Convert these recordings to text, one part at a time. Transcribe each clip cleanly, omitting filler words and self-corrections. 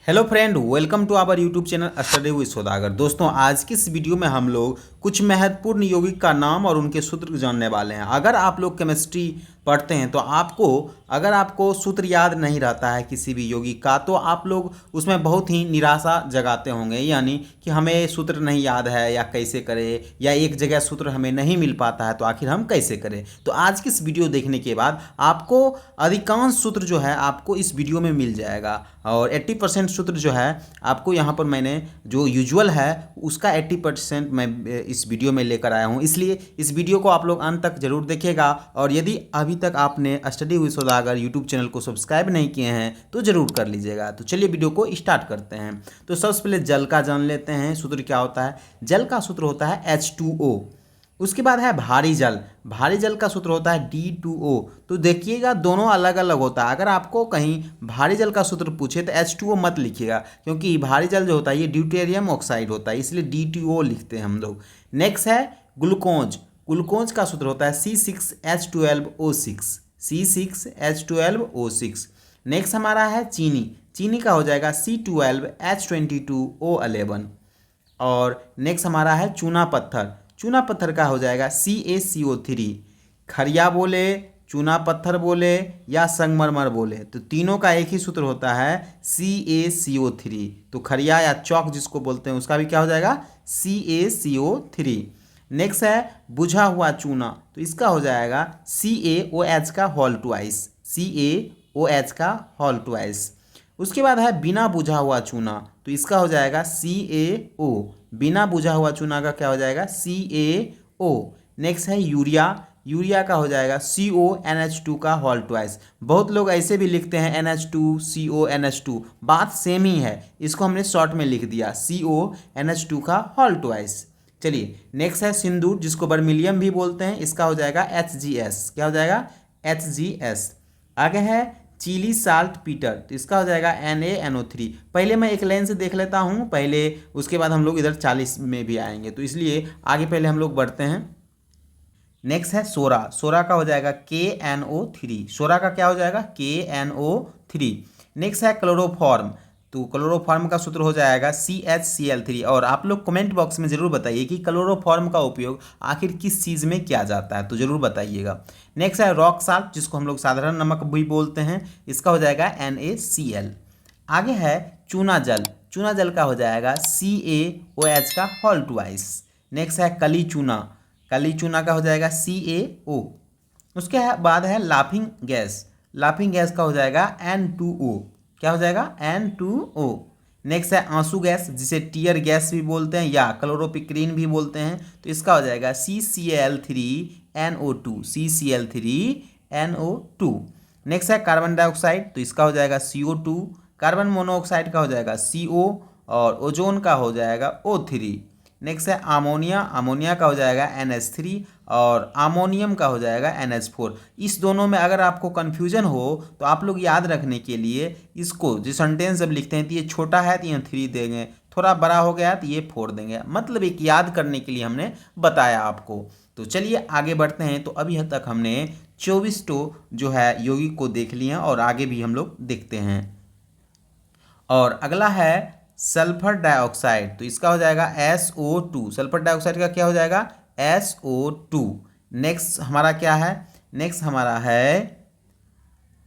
Hello friend, welcome to our YouTube channel study with Saudagar. दोस्तों, आज की इस वीडियो में हम लोग कुछ महत्वपूर्ण यौगिक का नाम और उनके सूत्र जानने वाले हैं। अगर आप लोग केमिस्ट्री पढ़ते हैं तो अगर आपको सूत्र याद नहीं रहता है किसी भी यौगिक का, तो आप लोग उसमें बहुत ही निराशा जगाते होंगे, यानी कि हमें सूत्र नहीं याद है या कैसे करें, या एक जगह सूत्र हमें नहीं मिल पाता है तो आखिर हम कैसे करें। तो आज की इस वीडियो देखने के बाद आपको अधिकांश सूत्र जो है आपको इस वीडियो में मिल जाएगा, और 80% सूत्र जो है आपको यहाँ पर मैंने जो यूजुअल है उसका 80% मैं इस वीडियो में लेकर आया हूँ। इसलिए इस वीडियो को आप लोग अंत तक जरूर देखिएगा, और यदि अभी तक आपने study with Saudagar YouTube channel को सब्सक्राइब नहीं किए हैं तो ज़रूर कर लीजिएगा। तो चलिए वीडियो को स्टार्ट करते हैं। तो सबसे पहले जल का जान लेते हैं सूत्र क्या होता है। जल का सूत्र होता है H2O। उसके बाद है भारी जल। भारी जल का सूत्र होता है D2O। तो देखिएगा दोनों अलग अलग होता है। अगर आपको कहीं भारी जल का सूत्र पूछे तो H2O मत लिखिएगा, क्योंकि भारी जल जो होता है ये ड्यूटेरियम ऑक्साइड होता है, इसलिए D2O लिखते हैं हम लोग। नेक्स्ट है ग्लूकोज। ग्लूकोज का सूत्र होता है C6H12O6। C6H12O6। नेक्स्ट हमारा है चीनी। चीनी का हो जाएगा C12H22O11। और नेक्स्ट हमारा है चूना पत्थर। चूना पत्थर का हो जाएगा CaCO3। खरिया बोले, चूना पत्थर बोले या संगमरमर बोले, तो तीनों का एक ही सूत्र होता है CaCO3। तो खरिया या चौक जिसको बोलते हैं उसका भी क्या हो जाएगा CaCO3। नेक्स्ट है बुझा हुआ चूना, तो इसका हो जाएगा CaOH का होल ट्वाइस। CaOH का होल ट्वाइस। उसके बाद है बिना बुझा हुआ चूना, तो इसका हो जाएगा CaO। बिना बुझा हुआ चूना का क्या हो जाएगा CaO। नेक्स्ट है यूरिया। यूरिया का हो जाएगा CONH2 का होल ट्वाइस। बहुत लोग ऐसे भी लिखते हैं NH2CONH2, बात सेम ही है, इसको हमने शॉर्ट में लिख दिया CONH2 का होल ट्वाइस। चलिए नेक्स्ट है सिंदूर, जिसको बर्मिलियम भी बोलते हैं, इसका हो जाएगा HGS। क्या हो जाएगा HGS। आगे है चिली साल्ट पीटर, तो इसका हो जाएगा NaNO3। पहले मैं एक लाइन से देख लेता हूँ पहले, उसके बाद हम लोग इधर 40 में भी आएंगे, तो इसलिए आगे पहले हम लोग बढ़ते हैं। नेक्स्ट है सोरा। सोरा का हो जाएगा KNO3। सोरा का क्या हो जाएगा KNO3। नेक्स्ट है क्लोरोफॉर्म। तो क्लोरोफॉर्म का सूत्र हो जाएगा CHCl3। और आप लोग कमेंट बॉक्स में ज़रूर बताइए कि क्लोरोफॉर्म का उपयोग आखिर किस चीज़ में किया जाता है, तो ज़रूर बताइएगा। नेक्स्ट है रॉक साल्ट, जिसको हम लोग साधारण नमक भी बोलते हैं, इसका हो जाएगा NaCl। आगे है चूना जल। चूना जल का हो जाएगा CaOH का होल ट्वाइस। नेक्स्ट है कली चूना। कली चूना का हो जाएगा CaO। उसके बाद है लाफिंग गैस। लाफिंग गैस का हो जाएगा N2O। क्या हो जाएगा N2O। नेक्स्ट है आंसू गैस, जिसे टीयर गैस भी बोलते हैं या क्लोरोपिक्रीन भी बोलते हैं, तो इसका हो जाएगा CCl3NO2। CCl3NO2। नेक्स्ट है कार्बन डाइऑक्साइड, तो इसका हो जाएगा CO2। कार्बन मोनोऑक्साइड का हो जाएगा CO, और ओजोन का हो जाएगा O3। नेक्स्ट है अमोनिया। अमोनिया का हो जाएगा NH3, और अमोनियम का हो जाएगा NH4। इस दोनों में अगर आपको कन्फ्यूजन हो तो आप लोग याद रखने के लिए इसको जो सेंटेंस जब लिखते हैं तो ये छोटा है तो ये 3 देंगे, थोड़ा बड़ा हो गया तो ये 4 देंगे, मतलब एक याद करने के लिए हमने बताया आपको। तो चलिए आगे बढ़ते हैं। तो अभी तक हमने 24 जो है यौगिक को देख लिए हैं, और आगे भी हम लोग देखते हैं। और अगला है सल्फर डाइऑक्साइड, तो इसका हो जाएगा SO2। सल्फर डाइऑक्साइड का क्या हो जाएगा SO2। नेक्स्ट हमारा क्या है, नेक्स्ट हमारा है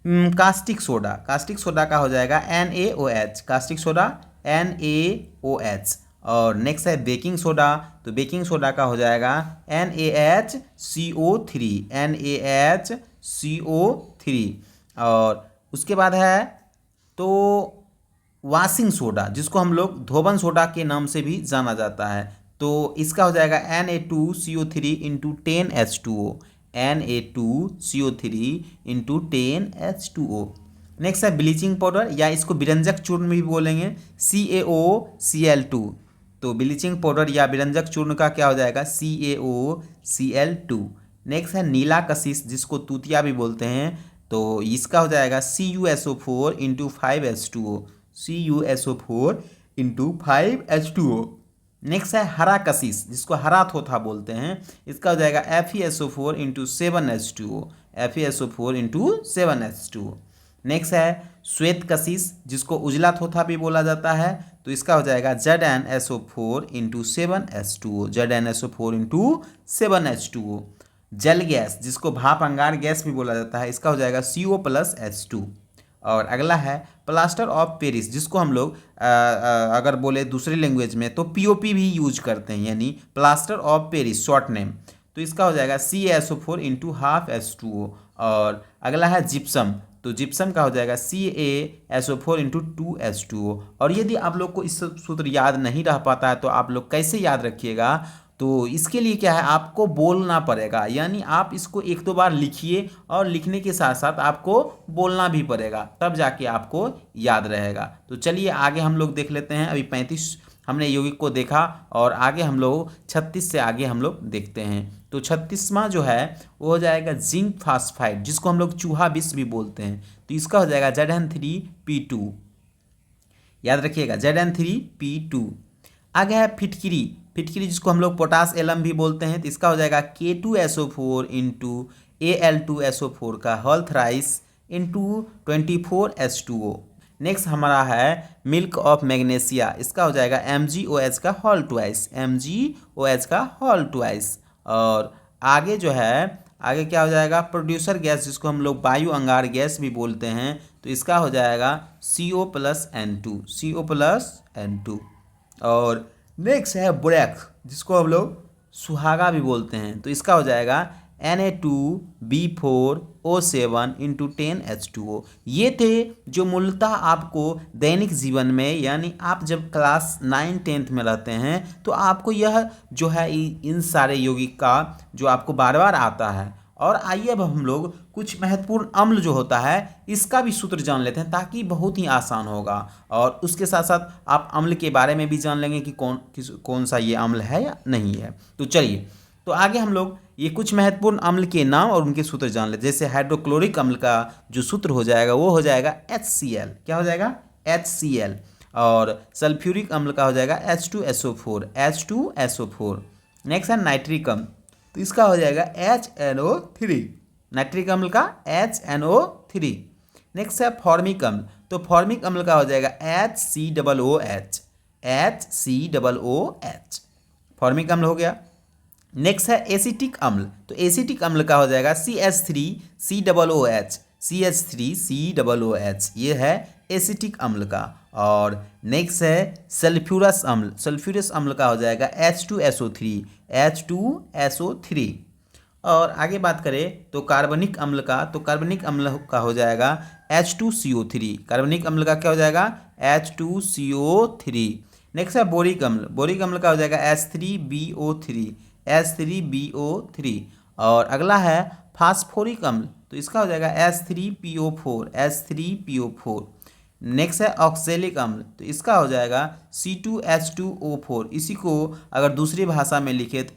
कास्टिक सोडा। कास्टिक सोडा का हो जाएगा NaOH। Caustic soda NaOH। और नेक्स्ट है बेकिंग सोडा। तो बेकिंग सोडा का हो जाएगा NaHCO3। NaHCO3। और उसके बाद है तो वॉशिंग सोडा, जिसको हम लोग धोबन सोडा के नाम से भी जाना जाता है, तो इसका हो जाएगा Na2CO3 into 10H2O। Na2CO3 into 10H2O। Next है ब्लीचिंग पाउडर, या इसको विरंजक चूर्ण भी बोलेंगे, CaOCl2। तो ब्लीचिंग पाउडर या विरंजक चूर्ण का क्या हो जाएगा CaOCl2। नेक्स्ट है नीला कशिश, जिसको तूतिया भी बोलते हैं, तो इसका हो जाएगा CuSO4 into 5H2O। CuSO4 into 5H2O। Next है हरा कशिश, जिसको हरा थोथा बोलते हैं, इसका हो जाएगा FeSO4 into 7H2O। FeSO4 into 7H2O। Next है श्वेत कशिश, जिसको उजला थोथा भी बोला जाता है, तो इसका हो जाएगा ZnSO4 into 7H2O, ZnSO4 into 7H2O। जल गैस, जिसको भाप अंगार गैस भी बोला जाता है, इसका हो जाएगा CO प्लस H2। और अगला है प्लास्टर ऑफ पेरिस, जिसको हम लोग अगर बोले दूसरी लैंग्वेज में तो POP भी यूज करते हैं, यानी plaster of Paris short name, तो इसका हो जाएगा CaSO4 इंटू हाफ H2O। और अगला है जिप्सम, तो जिप्सम का हो जाएगा CaSO4 इंटू 2H2O। और यदि आप लोग को इस सूत्र याद नहीं रह पाता है तो आप लोग कैसे याद रखिएगा, तो इसके लिए क्या है, आपको बोलना पड़ेगा, यानी आप इसको एक दो बार लिखिए और लिखने के साथ साथ आपको बोलना भी पड़ेगा, तब जाके आपको याद रहेगा। तो चलिए आगे हम लोग देख लेते हैं। अभी 35 हमने यौगिक को देखा और आगे हम लोग 36 से आगे हम लोग देखते हैं। तो 36वां जो है वो हो जाएगा जिंक फास्फाइड, जिसको हम लोग चूहा विष भी बोलते हैं, तो इसका हो जाएगा Zn3P2। याद रखिएगा Zn3P2। आगे है फिटकिरी, फिटकिरी जिसको हम लोग पोटास एलम भी बोलते हैं, तो इसका हो जाएगा K2SO4 इंटू Al2SO4 का whole thrice into 24H2O। Next हमारा है मिल्क ऑफ मैग्नीशिया, इसका हो जाएगा MgOH का होल ट्वाइस, MgOH का होल ट्वाइस। और आगे जो है, आगे क्या हो जाएगा प्रोड्यूसर गैस, जिसको हम लोग वायु अंगार गैस भी बोलते हैं, तो इसका हो जाएगा CO plus N2, CO plus N2। और नेक्स्ट है बोरेक, जिसको हम लोग सुहागा भी बोलते हैं, तो इसका हो जाएगा Na2B4O7 इंटू 10H2O। ये थे जो मूलतः आपको दैनिक जीवन में, यानी आप जब क्लास 9-10 में रहते हैं तो आपको यह जो है इन सारे यौगिक का जो आपको बार बार आता है। और आइए अब हम लोग कुछ महत्वपूर्ण अम्ल जो होता है इसका भी सूत्र जान लेते हैं, ताकि बहुत ही आसान होगा। और उसके साथ साथ आप अम्ल के बारे में भी जान लेंगे कि कौन सा ये अम्ल है या नहीं है। तो चलिए, तो आगे हम लोग ये कुछ महत्वपूर्ण अम्ल के नाम और उनके सूत्र जान लेते हैं। जैसे हाइड्रोक्लोरिक अम्ल का जो सूत्र हो जाएगा वो हो जाएगा HCl। क्या हो जाएगा? HCl। और सल्फ्यूरिक अम्ल का हो जाएगा H2SO4, H2SO4। नेक्स्ट है नाइट्रिक अम्ल, तो इसका हो जाएगा HNO3, नाइट्रिक अम्ल का HNO3। नेक्स्ट है फॉर्मिक अम्ल, तो फॉर्मिक अम्ल का हो जाएगा HCOOH, HCOOH, फॉर्मिक अम्ल हो गया। नेक्स्ट है एसिटिक अम्ल, तो एसिटिक अम्ल का हो जाएगा CH3COOH, CH3COOH, ये है एसिटिक अम्ल का। और नेक्स्ट है सल्फ्यूरस अम्ल, सल्फ्यूरस अम्ल का हो जाएगा H2SO3, H2SO3। और आगे बात करें तो कार्बनिक अम्ल का, तो कार्बनिक अम्ल का हो जाएगा H2CO3, कार्बनिक अम्ल का क्या हो जाएगा? H2CO3। नेक्स्ट है बोरिक अम्ल, बोरिक अम्ल का हो जाएगा H3BO3, H3BO3। और अगला है फास्फोरिक अम्ल, तो इसका हो जाएगा H3PO4, H3PO4। नेक्स्ट है ऑक्जेलिक अम्ल, तो इसका हो जाएगा C2H2O4, इसी को अगर दूसरी भाषा में लिखे तो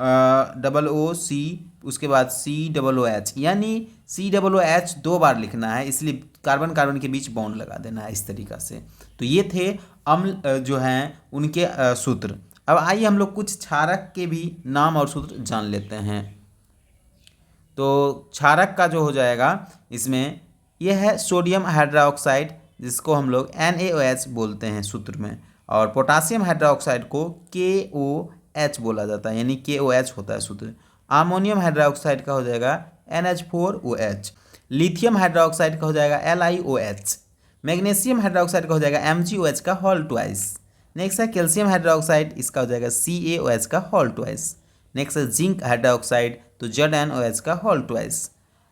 HOOC, उसके बाद COOH, यानी COOH 2 बार लिखना है, इसलिए कार्बन कार्बन के बीच बॉन्ड लगा देना है इस तरीक़ा से। तो ये थे अम्ल जो हैं उनके सूत्र। अब आइए हम लोग कुछ क्षारक के भी नाम और सूत्र जान लेते हैं। तो क्षारक का जो हो जाएगा इसमें यह है सोडियम हाइड्रोक्साइड, जिसको हम लोग NaOH बोलते हैं सूत्र में। और पोटासियम हाइड्रोक्साइड को KOH बोला जाता है, यानी KOH होता है सूत्र। अमोनियम हाइड्रोक्साइड का हो जाएगा NH4OH। लिथियम हाइड्रोक्साइड का हो जाएगा LiOH। मैग्नीशियम हाइड्रोक्साइड का हो जाएगा MgOH का होल ट्वाइस। नेक्स्ट है कैल्शियम हाइड्रोक्साइड, इसका हो जाएगा CaOH का होल ट्वाइस। नेक्स्ट है जिंक हाइड्रोक्साइड, तो ZnOH का होल ट्वाइस।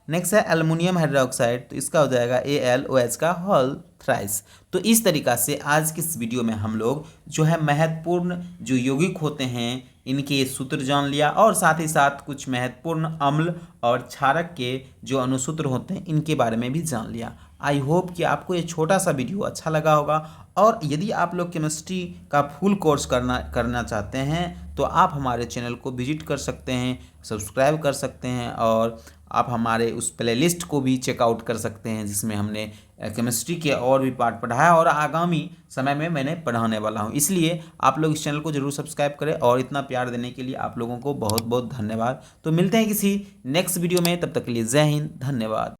नेक्स्ट है एल्युमिनियम हाइड्रोक्साइड, तो इसका हो जाएगा AlOH का होल थ्राइस। तो इस तरीक़ा से आज की इस वीडियो में हम लोग जो है महत्वपूर्ण जो यौगिक होते हैं इनके सूत्र जान लिया, और साथ ही साथ कुछ महत्वपूर्ण अम्ल और क्षारक के जो अनुसूत्र होते हैं इनके बारे में भी जान लिया। आई होप कि आपको ये छोटा सा वीडियो अच्छा लगा होगा। और यदि आप लोग केमिस्ट्री का फुल कोर्स करना चाहते हैं तो आप हमारे चैनल को विजिट कर सकते हैं, सब्सक्राइब कर सकते हैं, और आप हमारे उस प्लेलिस्ट को भी चेकआउट कर सकते हैं जिसमें हमने केमिस्ट्री के और भी पार्ट पढ़ाया और आगामी समय में मैंने पढ़ाने वाला हूं। इसलिए आप लोग इस चैनल को जरूर सब्सक्राइब करें, और इतना प्यार देने के लिए आप लोगों को बहुत बहुत धन्यवाद। तो मिलते हैं किसी नेक्स्ट वीडियो में, तब तक के लिए जय हिंद, धन्यवाद।